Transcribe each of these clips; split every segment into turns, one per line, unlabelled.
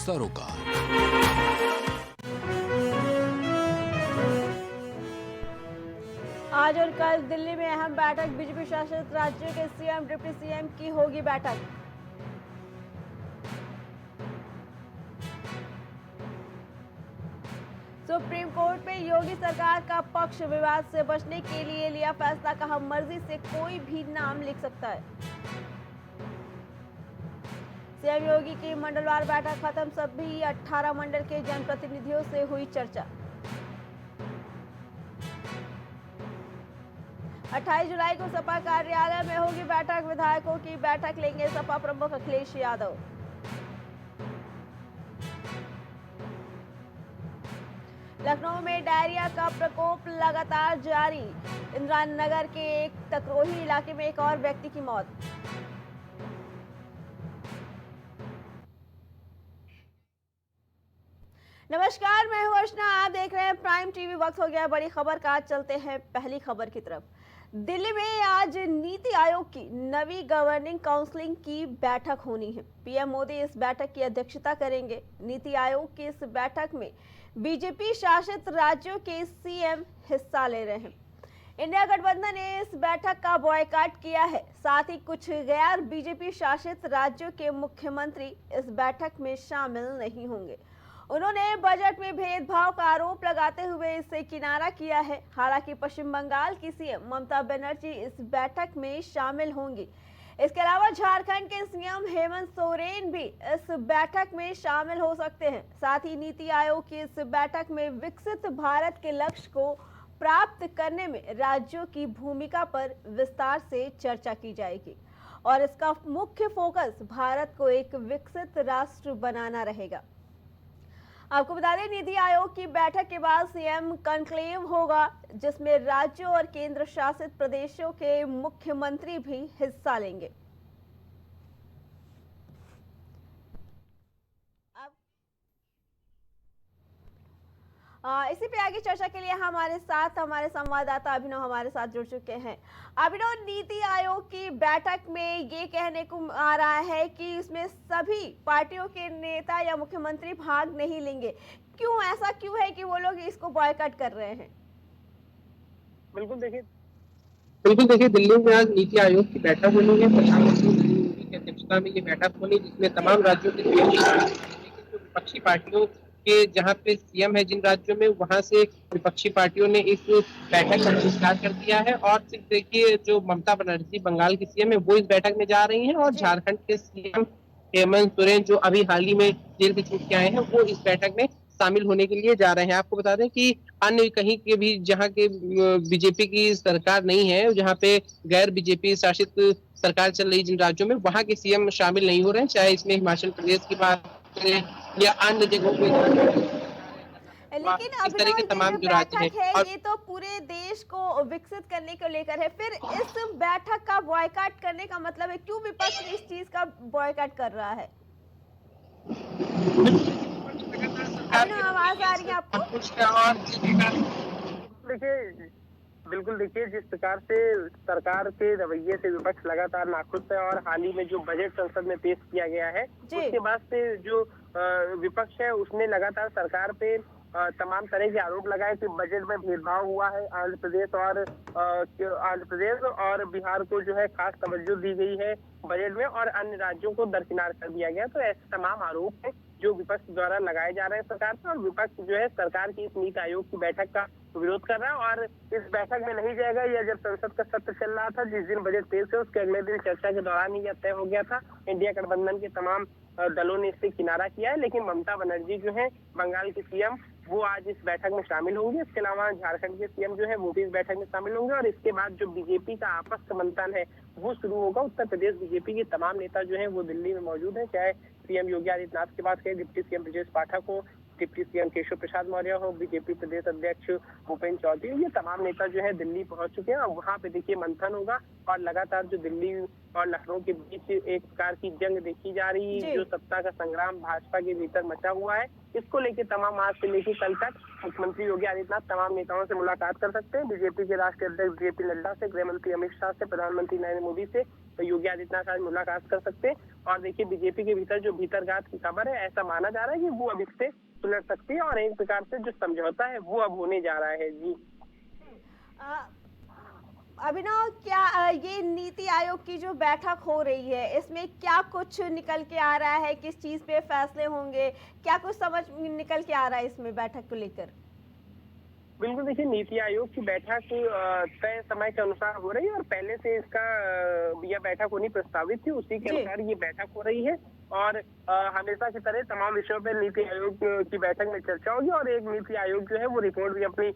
सरोकार।
आज और कल दिल्ली में अहम बैठक, बीजेपी शासित राज्यों के सीएम डिप्टी सीएम की होगी बैठक। सुप्रीम कोर्ट में योगी सरकार का पक्ष, विवाद से बचने के लिए लिया फैसला, कहा मर्जी से कोई भी नाम लिख सकता है। सीएम योगी की मंडलवार बैठक खत्म, सभी 18 मंडल के जनप्रतिनिधियों से हुई चर्चा। 28 जुलाई को सपा कार्यालय में होगी बैठक, विधायकों की बैठक लेंगे सपा प्रमुख अखिलेश यादव। लखनऊ में डायरिया का प्रकोप लगातार जारी, इंदिरा नगर के एक तकरोही इलाके में एक और व्यक्ति की मौत। नमस्कार, मैं हूं अर्चना, आप देख रहे हैं प्राइम टीवी। वक्त हो गया बड़ी खबर का, चलते हैं पहली खबर की तरफ। दिल्ली में आज नीति आयोग की नवी गवर्निंग काउंसिलिंग की बैठक होनी है। पीएम मोदी इस बैठक की अध्यक्षता करेंगे। नीति आयोग की इस बैठक में बीजेपी शासित राज्यों के सीएम हिस्सा ले रहे हैं। इंडिया गठबंधन ने इस बैठक का बॉयकॉट किया है। साथ ही कुछ गैर बीजेपी शासित राज्यों के मुख्यमंत्री इस बैठक में शामिल नहीं होंगे। उन्होंने बजट में भेदभाव का आरोप लगाते हुए इससे किनारा किया है। हालांकि पश्चिम बंगाल की सीएम ममता बनर्जी इस बैठक में शामिल होंगी। इसके अलावा झारखंड के सीएम हेमंत सोरेन भी इस बैठक में शामिल हो सकते हैं। साथ ही नीति आयोग की इस बैठक में विकसित भारत के लक्ष्य को प्राप्त करने में राज्यों की भूमिका पर विस्तार से चर्चा की जाएगी और इसका मुख्य फोकस भारत को एक विकसित राष्ट्र बनाना रहेगा। आपको बता दें, नीति आयोग की बैठक के बाद सीएम कॉन्क्लेव होगा, जिसमें राज्यों और केंद्र शासित प्रदेशों के मुख्यमंत्री भी हिस्सा लेंगे। इसी पे आगे चर्चा के लिए हमारे संवाददाता अभिनव हमारे साथ जुड़ चुके हैं। अभिनव, नीति आयोग की बैठक में ये कहने को आ रहा है कि इसमें सभी पार्टियों के नेता या मुख्यमंत्री भाग नहीं लेंगे। क्यों, ऐसा क्यों है कि वो लोग इसको बॉयकॉट कर रहे हैं?
बिल्कुल देखिए दिल्ली में आज नीति आयोग की बैठक होनी है। प्रधानमंत्री नरेंद्र मोदी की अध्यक्षता में ये बैठक होनी, जिसमें तमाम राज्यों के सीएम जो विपक्षी पार्टियों के जहां पे सीएम है जिन राज्यों में, वहां से विपक्षी पार्टियों ने इस बैठक का बहिष्कार कर दिया है। और सिर्फ देखिए, जो ममता बनर्जी बंगाल की सीएम है वो इस बैठक में जा रही है और झारखंड के सीएम हेमंत सोरेन जो अभी हाल ही में जेल से छूट के आए हैं, वो इस बैठक में शामिल होने के लिए जा रहे हैं। आपको बता दें कि अन्य कहीं के भी जहां के बीजेपी की सरकार नहीं है, जहां पे गैर बीजेपी शासित सरकार चल रही जिन राज्यों में, वहां के सीएम शामिल नहीं हो रहे हैं, चाहे इसमें हिमाचल प्रदेश की बात करें या अन्य जगहों पे।
लेकिन
इस तरह
अभिनव,
के
ये
तमाम
जो
जो राज्य
बैठक है
हैं,
ये तो पूरे देश को विकसित करने को लेकर है, फिर इस बैठक का बॉयकॉट करने का मतलब है, क्यों विपक्ष इस चीज का बॉयकॉट कर रहा है? अभिनव, आवाज आ रही है आपको?
देखिए बिल्कुल देखिए, जिस प्रकार से सरकार के रवैये से विपक्ष लगातार नाखुश है और हाल ही में जो बजट संसद में पेश किया गया है, उसके बाद से जो विपक्ष है उसने लगातार सरकार पे तमाम तरह के आरोप लगाए कि बजट में भेदभाव हुआ है। आंध्र प्रदेश और बिहार को जो है खास तवज्जो दी गई है बजट में और अन्य राज्यों को दरकिनार कर दिया गया। तो ऐसे तमाम आरोप है जो विपक्ष द्वारा लगाए जा रहे हैं सरकार पर, और विपक्ष जो है सरकार की इस नीति आयोग की बैठक का विरोध कर रहा है और इस बैठक में नहीं जाएगा। यह जब संसद का सत्र चल रहा था, जिस दिन बजट पेश है उसके अगले दिन चर्चा के दौरान ही यह तय हो गया था। इंडिया गठबंधन के तमाम दलों ने इससे किनारा किया है, लेकिन ममता बनर्जी जो है बंगाल की सीएम, वो आज इस बैठक में शामिल होंगे। इसके अलावा झारखंड के सीएम जो है वो भी इस बैठक में शामिल होंगे और इसके बाद जो बीजेपी का आपस का मंथन है वो शुरू होगा। उत्तर प्रदेश बीजेपी के तमाम नेता जो है वो दिल्ली में मौजूद है, चाहे सीएम योगी आदित्यनाथ के पास है, डिप्टी सीएम ब्रजेश पाठक हो, डिप्टी सीएम केशव प्रसाद मौर्य हो, बीजेपी प्रदेश अध्यक्ष भूपेंद्र चौधरी, ये तमाम नेता जो है दिल्ली पहुंच चुके हैं और वहां पे देखिए मंथन होगा और लगातार जो दिल्ली और लखनऊ के बीच एक प्रकार की जंग देखी जा रही है, जो सत्ता का संग्राम भाजपा के भीतर मचा हुआ है, इसको लेकर तमाम आज से लेकर कल तक मुख्यमंत्री योगी आदित्यनाथ तमाम नेताओं से मुलाकात कर सकते हैं। बीजेपी के राष्ट्रीय अध्यक्ष जेपी नड्डा से, गृह मंत्री अमित शाह से, प्रधानमंत्री नरेंद्र मोदी से तो योगी आदित्यनाथ आज मुलाकात कर सकते हैं। और देखिए बीजेपी के भीतर जो भीतरघात की खबर है, ऐसा माना जा रहा है कि वो अब इससे सुलझ सकती है और एक प्रकार से जो समझौता है वो अब होने जा रहा है। जी
अभिनव, क्या ये नीति आयोग की जो बैठक हो रही है इसमें क्या कुछ निकल के आ रहा है, किस चीज पे फैसले होंगे, क्या कुछ समझ निकल के आ रहा है इसमें बैठक को लेकर?
बिल्कुल, देखिए नीति आयोग की बैठक तय समय के अनुसार हो रही है और पहले से इसका यह बैठक होनी प्रस्तावित थी, उसी के अनुसार ये बैठक हो रही है। और हमेशा की तरह तमाम विषयों पर नीति आयोग की बैठक में चर्चा होगी और एक नीति आयोग जो है वो रिपोर्ट भी अपनी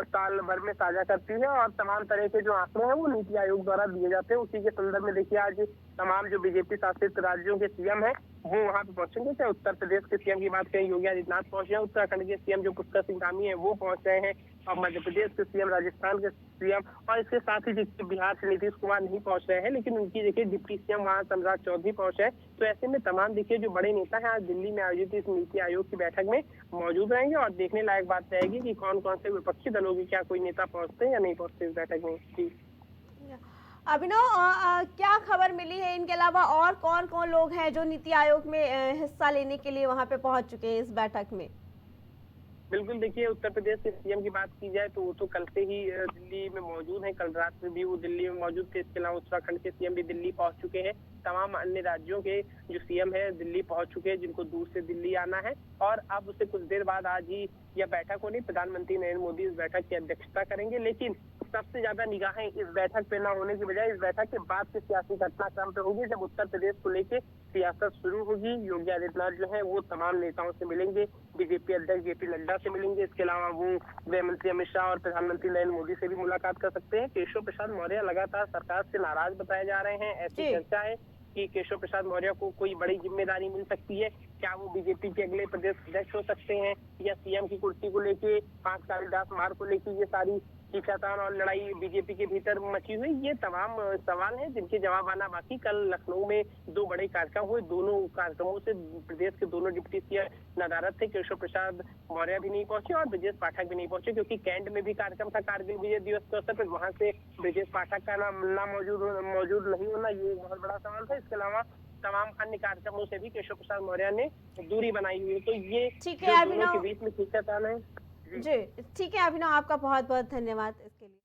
साल भर में साझा करती है और तमाम तरह के जो आंकड़े हैं वो नीति आयोग द्वारा दिए जाते हैं। उसी के संदर्भ में देखिए आज तमाम जो बीजेपी शासित राज्यों के सीएम है वो वहां पे पहुंचेंगे। चाहे उत्तर प्रदेश के सीएम की बात करें, योगी आदित्यनाथ पहुंचे हैं, उत्तराखंड के सीएम जो पुष्कर सिंह धामी है वो पहुंच रहे हैं, और मध्य प्रदेश के सीएम, राजस्थान के सीएम, और इसके साथ ही देखिए बिहार से नीतीश कुमार नहीं पहुंच रहे हैं, लेकिन उनकी देखिए डिप्टी सीएम वहां सम्राट चौधरी पहुंचे हैं। तो ऐसे में तमाम देखिए जो बड़े नेता है आज दिल्ली में आयोजित इस नीति आयोग की बैठक में मौजूद रहेंगे और देखने लायक बात रहेगी कि कौन कौन से विपक्षी दलों के क्या कोई नेता पहुंचते हैं या नहीं पहुंचते इस बैठक में। जी
अभिनव, क्या खबर मिली है, इनके अलावा और कौन कौन लोग हैं जो नीति आयोग में हिस्सा लेने के लिए वहां पे पहुंच चुके हैं इस बैठक में?
बिल्कुल, देखिए उत्तर प्रदेश के सीएम की बात की जाए तो वो तो कल से ही दिल्ली में मौजूद हैं, कल रात में भी वो दिल्ली में मौजूद थे। इसके अलावा उत्तराखंड के सीएम भी दिल्ली पहुंच चुके हैं। तमाम अन्य राज्यों के जो सीएम है दिल्ली पहुंच चुके हैं, जिनको दूर से दिल्ली आना है और अब उससे कुछ देर बाद आज ही यह बैठक होनी। प्रधानमंत्री नरेंद्र मोदी इस बैठक की अध्यक्षता करेंगे, लेकिन सबसे ज्यादा निगाहें इस बैठक पे न होने की बजाय इस बैठक के बाद के सियासी घटनाक्रम पे होगी, जब उत्तर प्रदेश को लेकर सियासत शुरू होगी। योगी आदित्यनाथ जो है वो तमाम नेताओं से मिलेंगे, बीजेपी अध्यक्ष जेपी नड्डा से मिलेंगे, इसके अलावा वो गृह मंत्री अमित शाह और प्रधानमंत्री नरेंद्र मोदी से भी मुलाकात कर सकते हैं। केशव प्रसाद मौर्य लगातार सरकार से नाराज बताए जा रहे हैं। ऐसी चर्चा है कि केशव प्रसाद मौर्य को कोई बड़ी जिम्मेदारी मिल सकती है। क्या वो बीजेपी के अगले प्रदेश अध्यक्ष हो सकते हैं या सीएम की कुर्सी को लेके, 5 कालिदास मार्ग को लेके ये सारी खींचातान और लड़ाई बीजेपी के भीतर मची हुई, ये तमाम सवाल हैं जिनके जवाब आना बाकी। कल लखनऊ में 2 बड़े कार्यक्रम हुए, दोनों कार्यक्रमों से प्रदेश के दोनों डिप्टी सीएम नदारद थे। केशव प्रसाद मौर्य भी नहीं पहुंचे और ब्रजेश पाठक भी नहीं पहुंचे, क्योंकि कैंट में भी कार्यक्रम था कारगिल विजय दिवस के अवसर पर, वहां से ब्रजेश पाठक का नाम मौजूद नहीं होना ये बहुत बड़ा सवाल था। इसके अलावा तमाम अन्य कार्यक्रमों से भी केशव प्रसाद मौर्य ने दूरी बनाई हुई है। तो ये दोनों के बीच में खींचातान है।
जी ठीक है अभिनव, आपका बहुत बहुत धन्यवाद इसके लिए।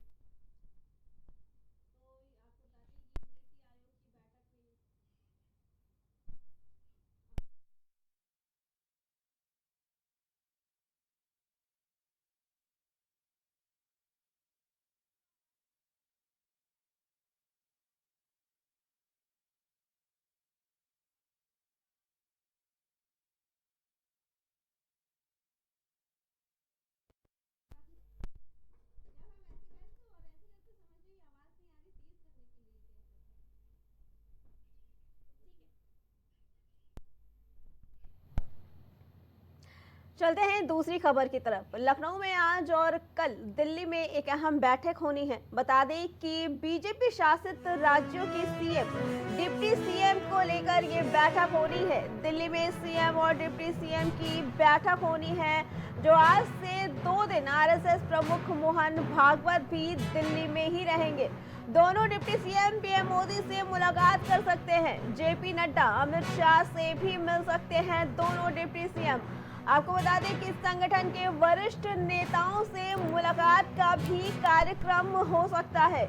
चलते हैं दूसरी खबर की तरफ। लखनऊ में आज और कल दिल्ली में एक अहम बैठक होनी है। बता दें कि बीजेपी शासित राज्यों के सीएम, डिप्टी सीएम को लेकर ये बैठक होनी है। दिल्ली में सीएम और डिप्टी सीएम की बैठक होनी है, जो आज से 2 दिन आरएसएस प्रमुख मोहन भागवत भी दिल्ली में ही रहेंगे। दोनों डिप्टी सीएम पीएम मोदी से मुलाकात कर सकते हैं। जेपी नड्डा अमित शाह से भी मिल सकते हैं दोनों डिप्टी सीएम। आपको बता दें कि संगठन के वरिष्ठ नेताओं से मुलाकात का भी कार्यक्रम हो सकता है।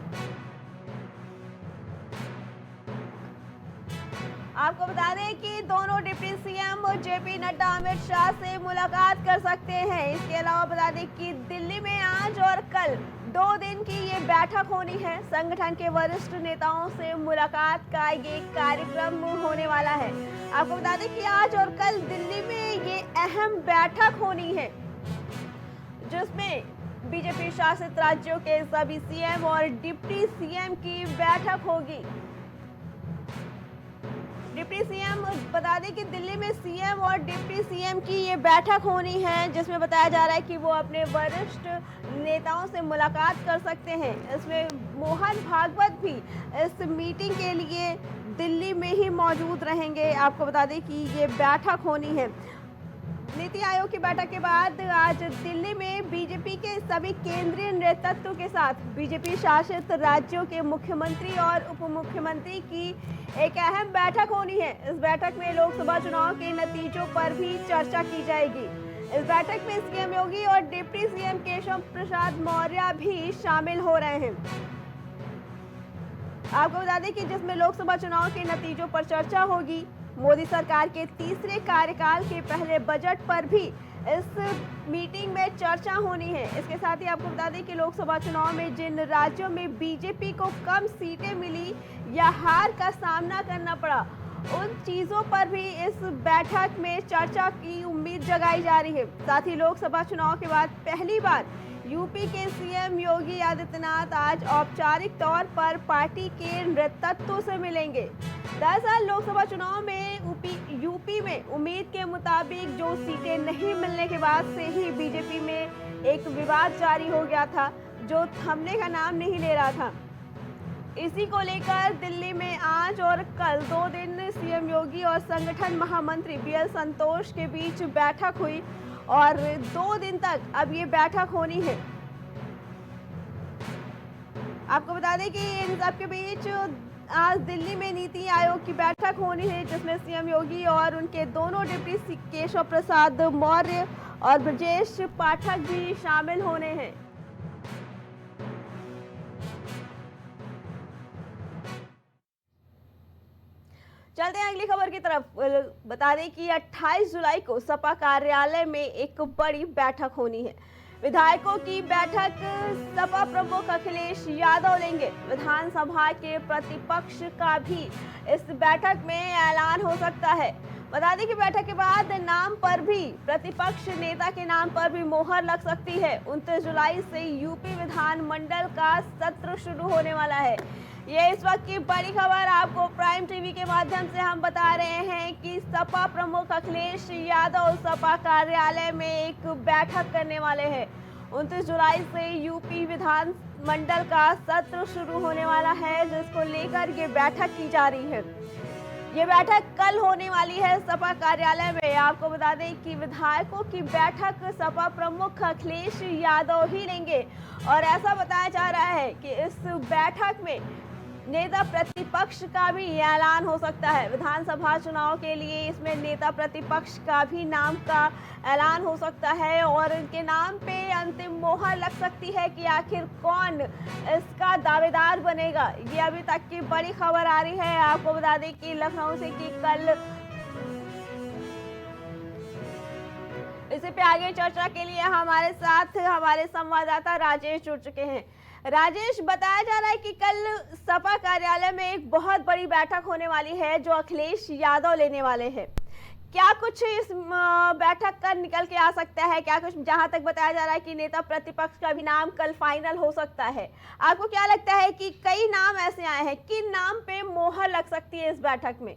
आपको बता दें कि दोनों deputy CM JP Nadda Amit Shah से मुलाकात कर सकते हैं। इसके अलावा बता दें कि दिल्ली में आज और कल 2 दिन की ये बैठक होनी है। संगठन के वरिष्ठ नेताओं से मुलाकात का ये कार्यक्रम होने वाला है। आपको बता दें कि आज और कल दिल्ली में ये अहम बैठक होनी है, जिसमें बीजेपी शासित राज्यों के सभी सीएम और डिप्टी सीएम की बैठक होगी। डिप्टी सीएम, बता दें कि दिल्ली में सीएम और डिप्टी सीएम की ये बैठक होनी है, जिसमें बताया जा रहा है कि वो अपने वरिष्ठ नेताओं से मुलाकात कर सकते हैं। इसमें मोहन भागवत भी इस मीटिंग के लिए दिल्ली में ही मौजूद रहेंगे। आपको बता दें कि ये बैठक होनी है। नीति आयोग की बैठक के बाद आज दिल्ली में बीजेपी के सभी केंद्रीय नेतृत्व के साथ बीजेपी शासित राज्यों के मुख्यमंत्री और उप मुख्यमंत्री की एक अहम बैठक होनी है। इस बैठक में लोकसभा चुनाव के नतीजों पर भी चर्चा की जाएगी। इस बैठक में सीएम योगी और डिप्टी सीएम केशव प्रसाद मौर्य भी शामिल हो रहे हैं। आपको बता दें कि जिसमें लोकसभा चुनाव के नतीजों पर चर्चा होगी। मोदी सरकार के तीसरे कार्यकाल के पहले बजट पर भी इस मीटिंग में चर्चा होनी है। इसके साथ ही आपको बता दें कि लोकसभा चुनाव में जिन राज्यों में बीजेपी को कम सीटें मिली या हार का सामना करना पड़ा, उन चीज़ों पर भी इस बैठक में चर्चा की उम्मीद जगाई जा रही है। साथ ही लोकसभा चुनाव के बाद पहली बार यूपी के सीएम योगी आदित्यनाथ आज औपचारिक तौर पर पार्टी के नेतृत्व से मिलेंगे। दरअसल लोकसभा चुनाव में यूपी में उम्मीद के मुताबिक जो सीटें नहीं मिलने के बाद से ही बीजेपी में एक विवाद जारी हो गया था, जो थमने का नाम नहीं ले रहा था। इसी को लेकर दिल्ली में आज और कल 2 दिन सीएम योगी और संगठन महामंत्री बीएल संतोष के बीच बैठक हुई और 2 दिन तक अब ये बैठक होनी है। आपको बता दें कि इन सब के बीच आज दिल्ली में नीति आयोग की बैठक होनी है, जिसमें सीएम योगी और उनके दोनों डिप्टी केशव प्रसाद मौर्य और ब्रजेश पाठक भी शामिल होने हैं। चलते हैं अगली खबर की तरफ। बता दें कि 28 जुलाई को सपा कार्यालय में एक बड़ी बैठक होनी है। विधायकों की बैठक सपा प्रमुख अखिलेश यादव लेंगे। विधानसभा के प्रतिपक्ष का भी इस बैठक में ऐलान हो सकता है। बता दें कि बैठक के बाद नाम पर भी, प्रतिपक्ष नेता के नाम पर भी मोहर लग सकती है। 29 जुलाई से यूपी विधानमंडल का सत्र शुरू होने वाला है। ये इस वक्त की बड़ी खबर आपको प्राइम टीवी के माध्यम से हम बता रहे हैं कि सपा प्रमुख अखिलेश यादव सपा कार्यालय में एक बैठक करने वाले हैं। 29 जुलाई से यूपी विधानमंडल का सत्र शुरू होने वाला है, जिसको लेकर ये बैठक की जा रही है। ये बैठक कल होने वाली है सपा कार्यालय में। आपको बता दें कि विधायकों की बैठक सपा प्रमुख अखिलेश यादव ही लेंगे और ऐसा बताया जा रहा है कि इस बैठक में नेता प्रतिपक्ष का भी ऐलान हो सकता है। विधानसभा चुनाव के लिए इसमें नेता प्रतिपक्ष का भी नाम का ऐलान हो सकता है और इनके नाम पे अंतिम मोहर लग सकती है कि आखिर कौन इसका दावेदार बनेगा। ये अभी तक की बड़ी खबर आ रही है। आपको बता दें कि लखनऊ से कि कल इसी पे आगे चर्चा के लिए हमारे साथ हमारे संवाददाता राजेश जुड़ चुके हैं। राजेश, बताया जा रहा है कि कल सपा कार्यालय में एक बहुत बड़ी बैठक होने वाली है जो अखिलेश यादव लेने वाले हैं। क्या कुछ इस बैठक का निकल के आ सकता है? क्या कुछ, जहां तक बताया जा रहा है कि नेता प्रतिपक्ष का भी नाम कल फाइनल हो सकता है। आपको क्या लगता है कि कई नाम ऐसे आए हैं, किन नाम पे मोहर लग सकती है इस बैठक में?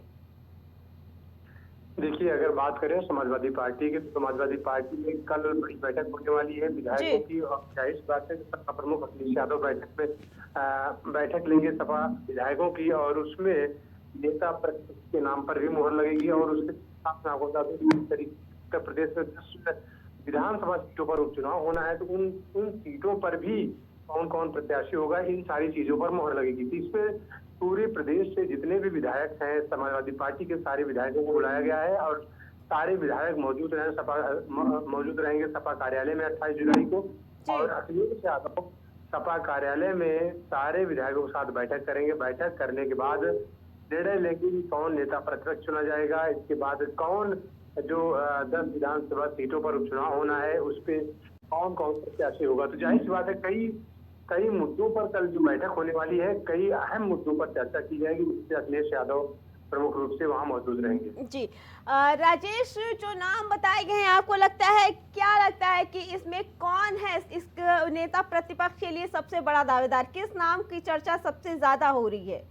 देखिए, अगर बात करें समाजवादी पार्टी की, तो समाजवादी पार्टी में कल बड़ी बैठक होने वाली है विधायकों की। और जाहिर बात है सपा प्रमुख अखिलेश यादव बैठक लेंगे सपा विधायकों की, और उसमें नेता प्रतिपक्ष के नाम पर भी मोहर लगेगी। और उसके साथ में आपको बता दें उत्तर प्रदेश में 10 विधानसभा सीटों पर उपचुनाव होना है, तो उन सीटों पर भी कौन कौन प्रत्याशी होगा, इन सारी चीजों पर मोहर लगेगी। तो इसमें पूरे प्रदेश से जितने भी विधायक हैं समाजवादी पार्टी के, सारे विधायकों को बुलाया गया है और सारे विधायक मौजूद रहेंगे सपा कार्यालय में 28 जुलाई को। और अखिलेश यादव सपा कार्यालय में सारे विधायकों के साथ बैठक करेंगे। बैठक करने के बाद निर्णय लेंगे कि कौन नेता प्रतिपक्ष चुना जाएगा। इसके बाद कौन जो 10 विधानसभा सीटों पर उपचुनाव होना है उस पर कौन कौन प्रत्याशी होगा। तो जाहिर सी बात है कई मुद्दों पर कल जो बैठक होने वाली है, कई अहम मुद्दों पर चर्चा की जाएगी, जिससे अखिलेश यादव प्रमुख रूप से वहां मौजूद रहेंगे।
जी राजेश, जो नाम बताए गए हैं, आपको क्या लगता है कि इसमें कौन है इस नेता प्रतिपक्ष के लिए सबसे बड़ा दावेदार? किस नाम की चर्चा सबसे ज्यादा हो रही है?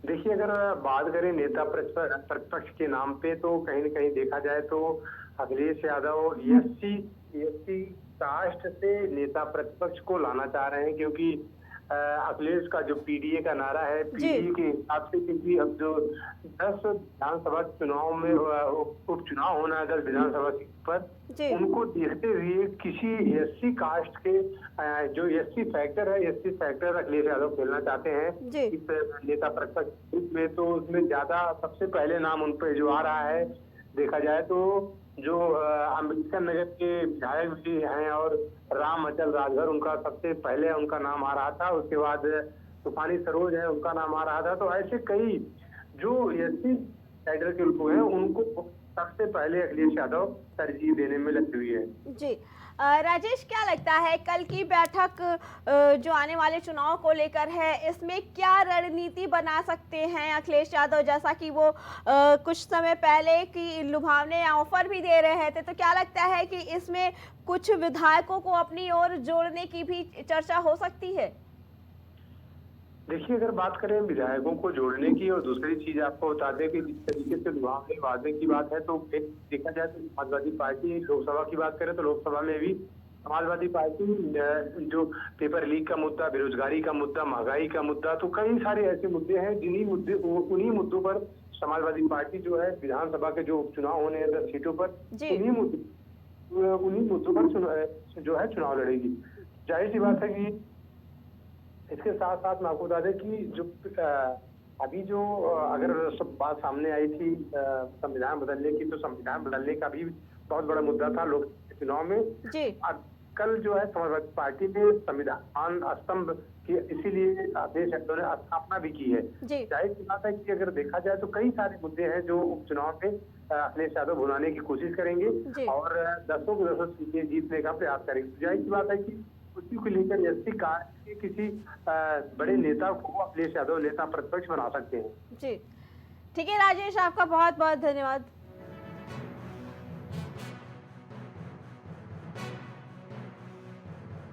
देखिए, अगर बात करें नेता प्रतिपक्ष के नाम पे, तो कहीं न कहीं देखा जाए तो Akhilesh Yadav SC SC caste से नेता प्रतिपक्ष को लाना चाह रहे हैं, क्योंकि अखिलेश का जो पीडीए का नारा है,
जी
पीडीए के हिसाब से, क्योंकि अब जो 10 विधानसभा चुनाव में उपचुनाव होना है 10 विधानसभा सीट पर,
जी
उनको देखते हुए किसी एससी कास्ट के जो एससी फैक्टर है, एससी फैक्टर अखिलेश यादव खेलना चाहते हैं
जी
इस नेता प्रतिपक्ष में। तो उसमें ज्यादा सबसे पहले नाम उन पे जो आ रहा है, देखा जाए तो जो अम्बेडकर नगर के विधायक भी हैं और राम अचल राजभर, उनका सबसे पहले उनका नाम आ रहा था। उसके बाद तूफानी सरोज है, उनका नाम आ रहा था। तो ऐसे कई जो एससी कैडर के लोग हैं, उनको सबसे पहले अखिलेश यादव तरजीह देने में लगी हुई है।
जी राजेश, क्या लगता है कल की बैठक जो आने वाले चुनाव को लेकर है, इसमें क्या रणनीति बना सकते हैं अखिलेश यादव? जैसा कि वो कुछ समय पहले की लुभावने ऑफर भी दे रहे थे, तो क्या लगता है कि इसमें कुछ विधायकों को अपनी ओर जोड़ने की भी चर्चा हो सकती है?
देखिए, अगर बात करें विधायकों को जोड़ने की, और दूसरी चीज आपको बता दें कि जिस तरीके से लुभावने वादे की बात है, तो एक देखा जाए तो समाजवादी पार्टी, लोकसभा की बात करें तो लोकसभा में भी समाजवादी पार्टी जो पेपर लीक का मुद्दा, बेरोजगारी का मुद्दा, महंगाई का मुद्दा, तो कई सारे ऐसे मुद्दे हैं उन्हीं मुद्दों पर समाजवादी पार्टी जो है विधानसभा के जो उपचुनाव होने हैं 10 सीटों पर,
जी
उन्हीं मुद्दों पर जो है चुनाव लड़ेगी। जाहिर सी बात है कि इसके साथ साथ मैं आपको बता दें कि जो अभी जो अगर सब बात सामने आई थी संविधान बदलने की, तो संविधान बदलने का भी बहुत बड़ा मुद्दा था लोकसभा चुनाव में।
जी
अब कल जो है समाजवादी पार्टी ने संविधान स्तंभ की, इसीलिए अखिलेश यादव ने स्थापना भी की है।
जी
जाहिर सी बात है कि अगर देखा जाए तो कई सारे मुद्दे हैं जो उपचुनाव में अखिलेश यादव भुनाने की कोशिश करेंगे
जी
और दसों की 10 सीटें जीतने का प्रयास करेंगे। जाहिर सी बात है कि उसी को लेकर एससी कास्ट के किसी बड़े नेता को अखिलेश यादव नेता प्रतिपक्ष बना सकते हैं।
जी ठीक है राजेश, आपका बहुत बहुत धन्यवाद।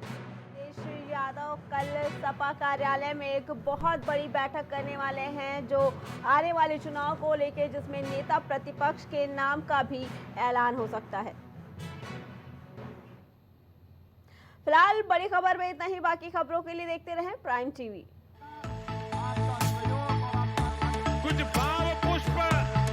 अखिलेश यादव कल सपा कार्यालय में एक बहुत बड़ी बैठक करने वाले हैं, जो आने वाले चुनाव को लेकर, जिसमें नेता प्रतिपक्ष के नाम का भी ऐलान हो सकता है। फिलहाल बड़ी खबर में इतना ही, बाकी खबरों के लिए देखते रहें प्राइम टीवी।